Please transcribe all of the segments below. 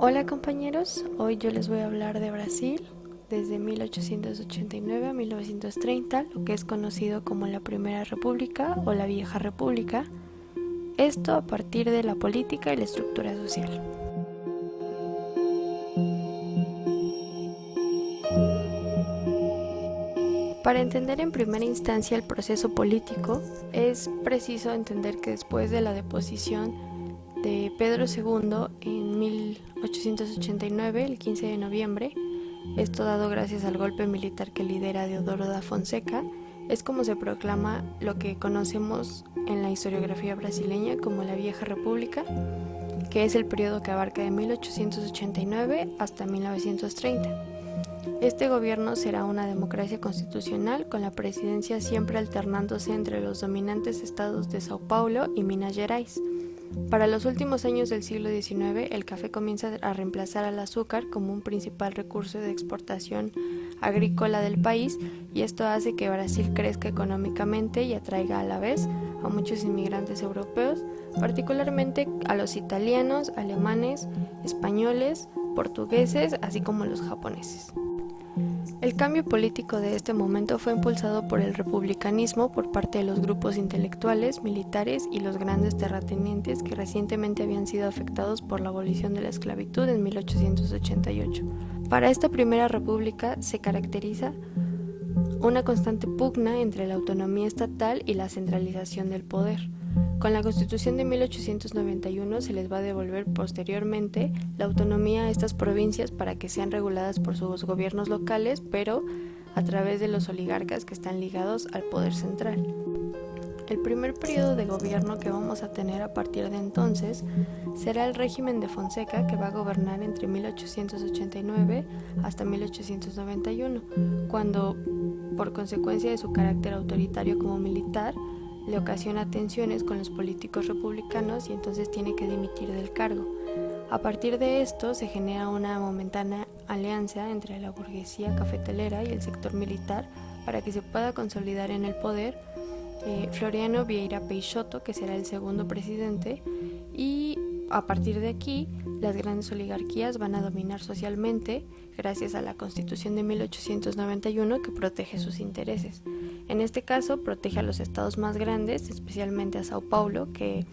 Hola compañeros, hoy yo les voy a hablar de Brasil desde 1889 a 1930, lo que es conocido como la Primera República o la Vieja República, esto a partir de la política y la estructura social. Para entender en primera instancia el proceso político, es preciso entender que después de la deposición de Pedro II en 1889, el 15 de noviembre, esto dado gracias al golpe militar que lidera Deodoro da Fonseca, es como se proclama lo que conocemos en la historiografía brasileña como la Vieja República, que es el periodo que abarca de 1889 hasta 1930. Este gobierno será una democracia constitucional con la presidencia siempre alternándose entre los dominantes estados de Sao Paulo y Minas Gerais. Para los últimos años del siglo XIX, el café comienza a reemplazar al azúcar como un principal recurso de exportación agrícola del país, y esto hace que Brasil crezca económicamente y atraiga a la vez a muchos inmigrantes europeos, particularmente a los italianos, alemanes, españoles, portugueses, así como los japoneses. El cambio político de este momento fue impulsado por el republicanismo por parte de los grupos intelectuales, militares y los grandes terratenientes que recientemente habían sido afectados por la abolición de la esclavitud en 1888. Para esta primera república se caracteriza una constante pugna entre la autonomía estatal y la centralización del poder. Con la Constitución de 1891 se les va a devolver posteriormente la autonomía a estas provincias para que sean reguladas por sus gobiernos locales, pero a través de los oligarcas que están ligados al poder central. El primer periodo de gobierno que vamos a tener a partir de entonces será el régimen de Fonseca, que va a gobernar entre 1889 hasta 1891, cuando, por consecuencia de su carácter autoritario como militar, le ocasiona tensiones con los políticos republicanos y entonces tiene que dimitir del cargo. A partir de esto se genera una momentánea alianza entre la burguesía cafetalera y el sector militar para que se pueda consolidar en el poder Floriano Vieira Peixoto, que será el segundo presidente, y a partir de aquí las grandes oligarquías van a dominar socialmente gracias a la Constitución de 1891 que protege sus intereses. En este caso protege a los estados más grandes, especialmente a Sao Paulo, que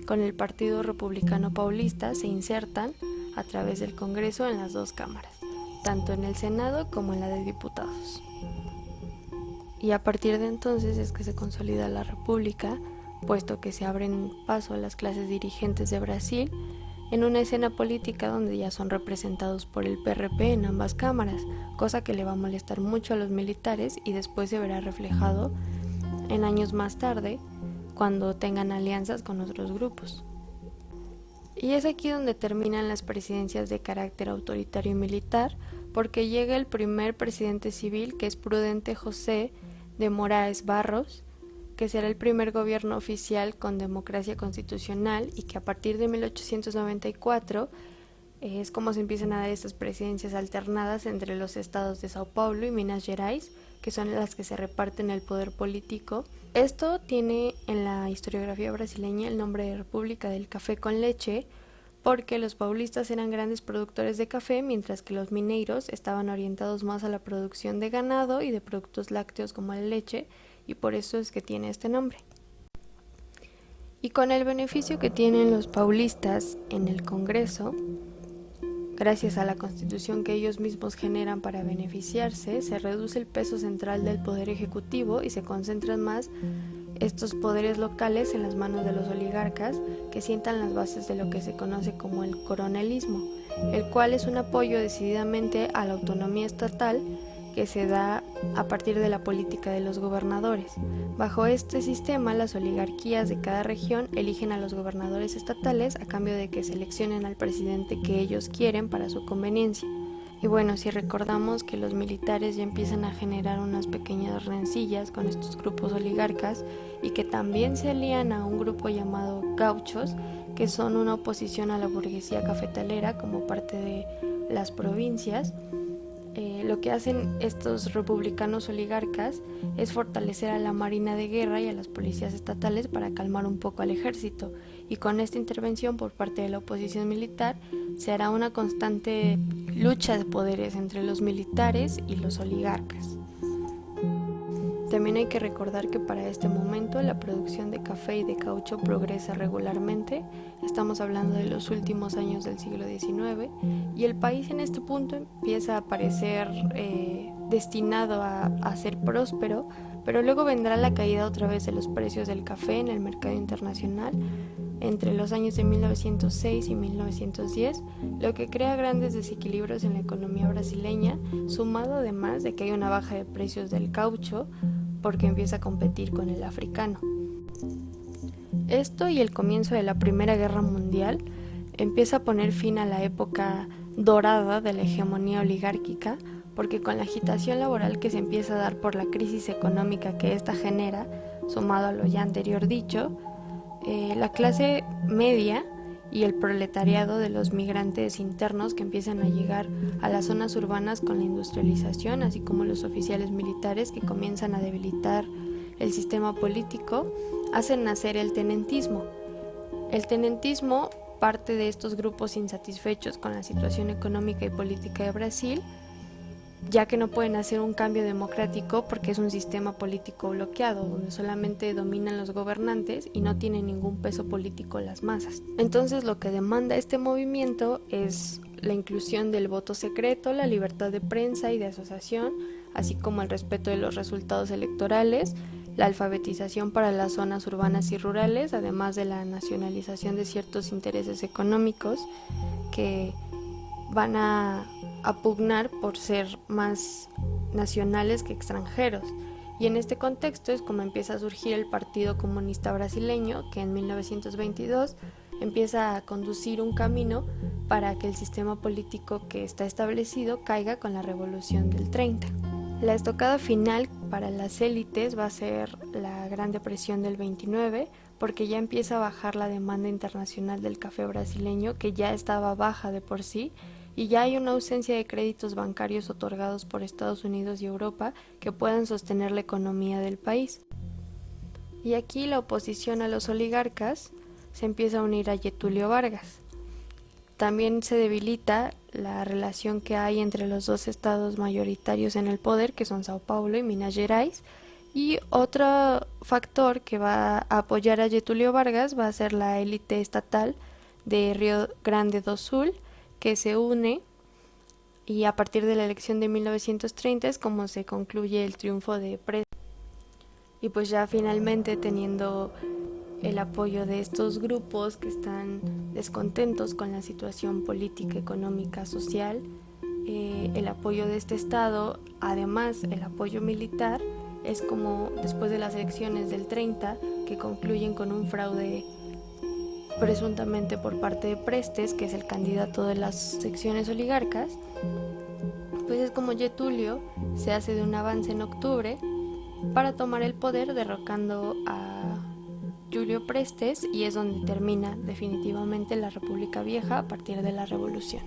con el Partido Republicano Paulista se insertan a través del Congreso en las dos cámaras, tanto en el Senado como en la de Diputados. Y a partir de entonces es que se consolida la República, puesto que se abren paso a las clases dirigentes de Brasil en una escena política donde ya son representados por el PRP en ambas cámaras, cosa que le va a molestar mucho a los militares y después se verá reflejado en años más tarde cuando tengan alianzas con otros grupos. Y es aquí donde terminan las presidencias de carácter autoritario y militar, porque llega el primer presidente civil, que es Prudente José de Moraes Barros, que será el primer gobierno oficial con democracia constitucional y que a partir de 1894 es como se empiezan a dar estas presidencias alternadas entre los estados de Sao Paulo y Minas Gerais, que son las que se reparten el poder político. Esto tiene en la historiografía brasileña el nombre de República del Café con Leche, porque los paulistas eran grandes productores de café, mientras que los mineiros estaban orientados más a la producción de ganado y de productos lácteos como la leche, y por eso es que tiene este nombre. Y con el beneficio que tienen los paulistas en el Congreso, gracias a la constitución que ellos mismos generan para beneficiarse, se reduce el peso central del poder ejecutivo y se concentran más estos poderes locales en las manos de los oligarcas, que sientan las bases de lo que se conoce como el coronelismo, el cual es un apoyo decididamente a la autonomía estatal que se da a partir de la política de los gobernadores. Bajo este sistema, las oligarquías de cada región eligen a los gobernadores estatales a cambio de que seleccionen al presidente que ellos quieren para su conveniencia. Y bueno, si recordamos que los militares ya empiezan a generar unas pequeñas rencillas con estos grupos oligarcas y que también se alían a un grupo llamado gauchos, que son una oposición a la burguesía cafetalera como parte de las provincias, lo que hacen estos republicanos oligarcas es fortalecer a la Marina de Guerra y a las policías estatales para calmar un poco al ejército, y con esta intervención por parte de la oposición militar se hará una constante lucha de poderes entre los militares y los oligarcas. También hay que recordar que para este momento la producción de café y de caucho progresa regularmente. Estamos hablando de los últimos años del siglo XIX, y el país en este punto empieza a parecer destinado a ser próspero, pero luego vendrá la caída otra vez de los precios del café en el mercado internacional entre los años de 1906 y 1910, lo que crea grandes desequilibrios en la economía brasileña, sumado además de que hay una baja de precios del caucho porque empieza a competir con el africano. Esto y el comienzo de la Primera Guerra Mundial empieza a poner fin a la época dorada de la hegemonía oligárquica, porque con la agitación laboral que se empieza a dar por la crisis económica que ésta genera, sumado a lo ya anterior dicho, la clase media y el proletariado de los migrantes internos que empiezan a llegar a las zonas urbanas con la industrialización, así como los oficiales militares que comienzan a debilitar el sistema político, hacen nacer el tenentismo. El tenentismo parte de estos grupos insatisfechos con la situación económica y política de Brasil, ya que no pueden hacer un cambio democrático porque es un sistema político bloqueado, donde solamente dominan los gobernantes y no tienen ningún peso político las masas. Entonces lo que demanda este movimiento es la inclusión del voto secreto, la libertad de prensa y de asociación, así como el respeto de los resultados electorales, la alfabetización para las zonas urbanas y rurales, además de la nacionalización de ciertos intereses económicos que van a pugnar por ser más nacionales que extranjeros. Y en este contexto es como empieza a surgir el Partido Comunista Brasileño, que en 1922 empieza a conducir un camino para que el sistema político que está establecido caiga con la Revolución del 30. La estocada final para las élites va a ser la Gran Depresión del 29, porque ya empieza a bajar la demanda internacional del café brasileño, que ya estaba baja de por sí, y ya hay una ausencia de créditos bancarios otorgados por Estados Unidos y Europa que puedan sostener la economía del país. Y aquí la oposición a los oligarcas se empieza a unir a Getúlio Vargas. También se debilita la relación que hay entre los dos estados mayoritarios en el poder, que son Sao Paulo y Minas Gerais. Y otro factor que va a apoyar a Getúlio Vargas va a ser la élite estatal de Río Grande do Sul, que se une, y a partir de la elección de 1930 es como se concluye el triunfo de Prestes. Y pues ya finalmente, teniendo el apoyo de estos grupos que están descontentos con la situación política, económica, social, el apoyo de este estado, además el apoyo militar, es como después de las elecciones del 30, que concluyen con un fraude presuntamente por parte de Prestes, que es el candidato de las secciones oligarcas, pues es como Getúlio se hace de un avance en octubre para tomar el poder, derrocando a Júlio Prestes, y es donde termina definitivamente la República Vieja a partir de la Revolución.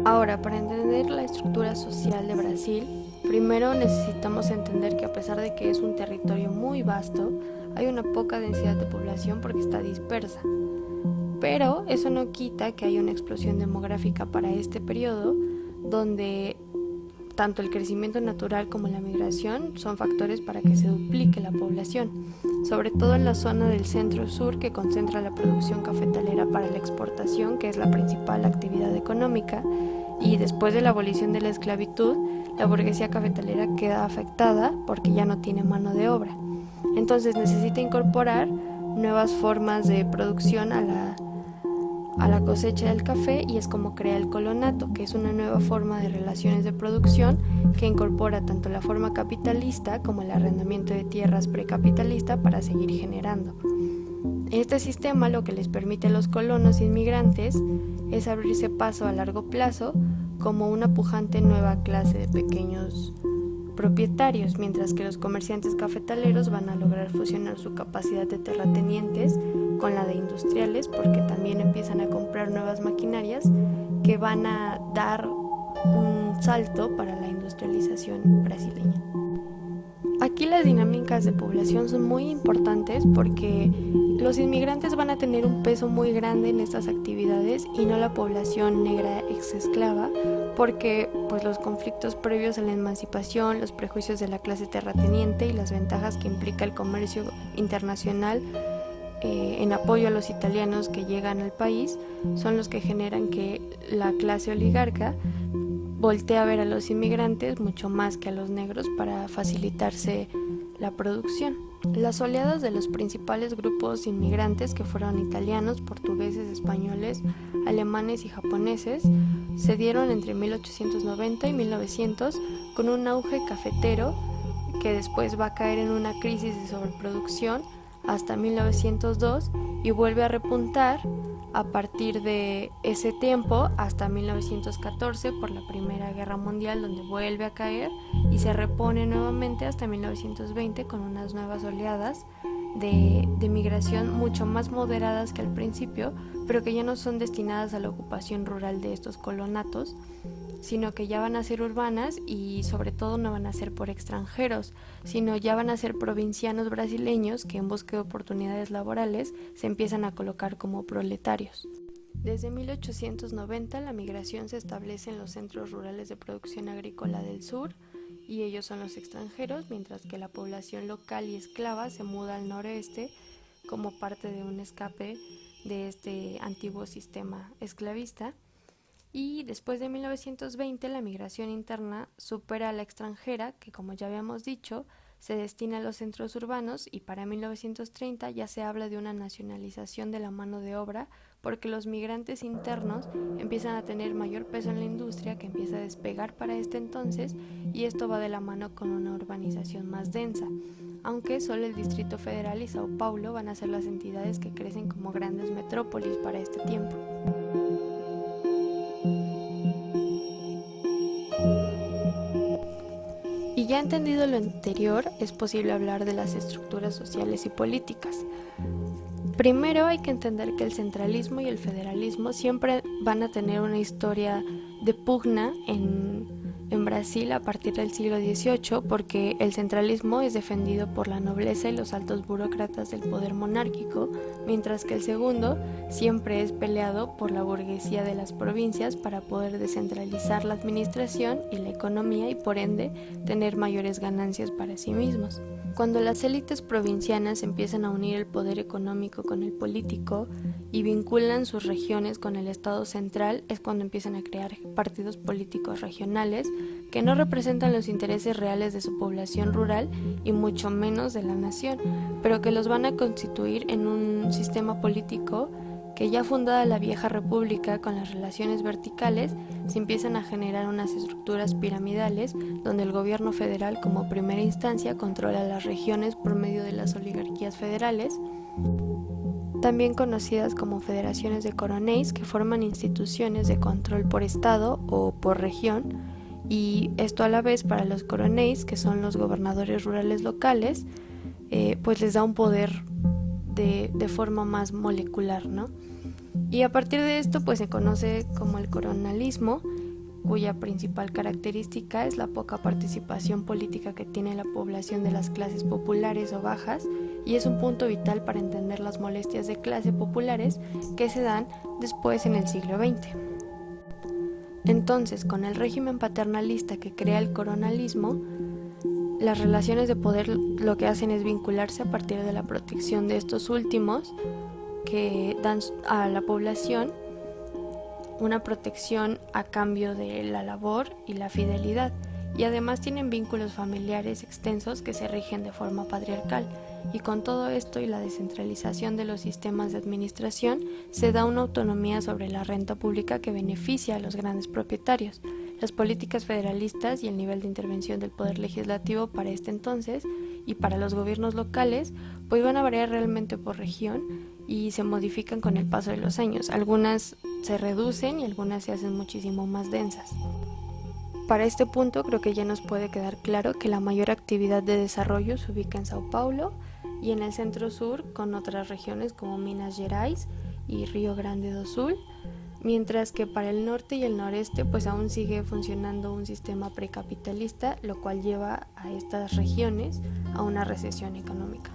Ahora, para entender la estructura social de Brasil, primero necesitamos entender que a pesar de que es un territorio muy vasto, hay una poca densidad de población porque está dispersa. Pero eso no quita que haya una explosión demográfica para este periodo, donde tanto el crecimiento natural como la migración son factores para que se duplique la población, sobre todo en la zona del centro-sur, que concentra la producción cafetalera para la exportación, que es la principal actividad económica, y después de la abolición de la esclavitud, la burguesía cafetalera queda afectada porque ya no tiene mano de obra. Entonces necesita incorporar nuevas formas de producción a la cosecha del café, y es como crea el colonato, que es una nueva forma de relaciones de producción que incorpora tanto la forma capitalista como el arrendamiento de tierras precapitalista para seguir generando. Este sistema lo que les permite a los colonos inmigrantes es abrirse paso a largo plazo como una pujante nueva clase de pequeños propietarios, mientras que los comerciantes cafetaleros van a lograr fusionar su capacidad de terratenientes con la de industriales, porque también empiezan a comprar nuevas maquinarias que van a dar un salto para la industrialización brasileña. Aquí las dinámicas de población son muy importantes porque los inmigrantes van a tener un peso muy grande en estas actividades y no la población negra ex esclava, porque pues los conflictos previos a la emancipación, los prejuicios de la clase terrateniente y las ventajas que implica el comercio internacional en apoyo a los italianos que llegan al país son los que generan que la clase oligarca voltea a ver a los inmigrantes mucho más que a los negros para facilitarse la producción. Las oleadas de los principales grupos inmigrantes, que fueron italianos, portugueses, españoles, alemanes y japoneses, se dieron entre 1890 y 1900 con un auge cafetero que después va a caer en una crisis de sobreproducción hasta 1902 y vuelve a repuntar a partir de ese tiempo hasta 1914 por la Primera Guerra Mundial, donde vuelve a caer y se repone nuevamente hasta 1920 con unas nuevas oleadas de migración mucho más moderadas que al principio, pero que ya no son destinadas a la ocupación rural de estos colonatos, sino que ya van a ser urbanas y sobre todo no van a ser por extranjeros, sino ya van a ser provincianos brasileños que en busca de oportunidades laborales se empiezan a colocar como proletarios. Desde 1890 la migración se establece en los centros rurales de producción agrícola del sur y ellos son los extranjeros, mientras que la población local y esclava se muda al noroeste como parte de un escape de este antiguo sistema esclavista. Y después de 1920 la migración interna supera a la extranjera, que como ya habíamos dicho, se destina a los centros urbanos, y para 1930 ya se habla de una nacionalización de la mano de obra porque los migrantes internos empiezan a tener mayor peso en la industria, que empieza a despegar para este entonces, y esto va de la mano con una urbanización más densa, aunque solo el Distrito Federal y Sao Paulo van a ser las entidades que crecen como grandes metrópolis para este tiempo. Y ya entendido lo anterior, es posible hablar de las estructuras sociales y políticas. Primero hay que entender que el centralismo y el federalismo siempre van a tener una historia de pugna en Brasil a partir del siglo XVIII, porque el centralismo es defendido por la nobleza y los altos burócratas del poder monárquico, mientras que el segundo siempre es peleado por la burguesía de las provincias para poder descentralizar la administración y la economía y por ende tener mayores ganancias para sí mismos. Cuando las élites provincianas empiezan a unir el poder económico con el político y vinculan sus regiones con el Estado central, es cuando empiezan a crear partidos políticos regionales que no representan los intereses reales de su población rural y mucho menos de la nación, pero que los van a constituir en un sistema político que ya fundada la vieja república con las relaciones verticales, se empiezan a generar unas estructuras piramidales donde el gobierno federal como primera instancia controla las regiones por medio de las oligarquías federales, también conocidas como federaciones de coronéis, que forman instituciones de control por estado o por región, y esto a la vez para los coronéis, que son los gobernadores rurales locales, pues les da un poder de forma más molecular, ¿no? Y a partir de esto pues se conoce como el coronalismo, cuya principal característica es la poca participación política que tiene la población de las clases populares o bajas, y es un punto vital para entender las molestias de clase populares que se dan después en el siglo XX. Entonces, con el régimen paternalista que crea el coronalismo, las relaciones de poder lo que hacen es vincularse a partir de la protección de estos últimos, que dan a la población una protección a cambio de la labor y la fidelidad, y además tienen vínculos familiares extensos que se rigen de forma patriarcal, y con todo esto y la descentralización de los sistemas de administración se da una autonomía sobre la renta pública que beneficia a los grandes propietarios. Las políticas federalistas y el nivel de intervención del poder legislativo para este entonces y para los gobiernos locales pues van a variar realmente por región y se modifican con el paso de los años. Algunas se reducen y algunas se hacen muchísimo más densas. Para este punto creo que ya nos puede quedar claro que la mayor actividad de desarrollo se ubica en Sao Paulo y en el centro sur con otras regiones como Minas Gerais y Río Grande do Sul, mientras que para el norte y el noreste pues aún sigue funcionando un sistema precapitalista, lo cual lleva a estas regiones a una recesión económica.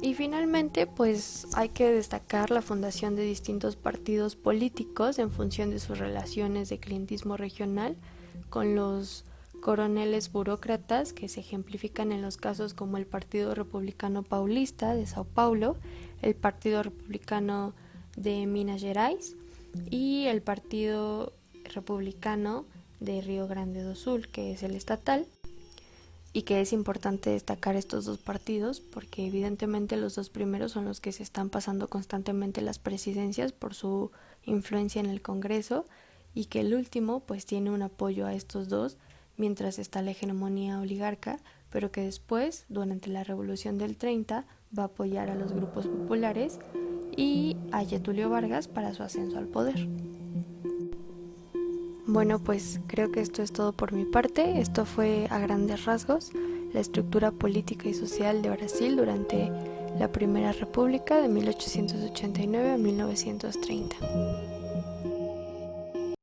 Y finalmente, pues hay que destacar la fundación de distintos partidos políticos en función de sus relaciones de clientismo regional con los coroneles burócratas que se ejemplifican en los casos como el Partido Republicano Paulista de Sao Paulo, el Partido Republicano de Minas Gerais y el Partido Republicano de Río Grande do Sul, que es el estatal, y que es importante destacar estos dos partidos porque evidentemente los dos primeros son los que se están pasando constantemente las presidencias por su influencia en el Congreso, y que el último pues tiene un apoyo a estos dos mientras está la hegemonía oligarca, pero que después, durante la Revolución del 30, va a apoyar a los grupos populares y a Getúlio Vargas para su ascenso al poder. Bueno, pues creo que esto es todo por mi parte. Esto fue a grandes rasgos la estructura política y social de Brasil durante la Primera República de 1889 a 1930.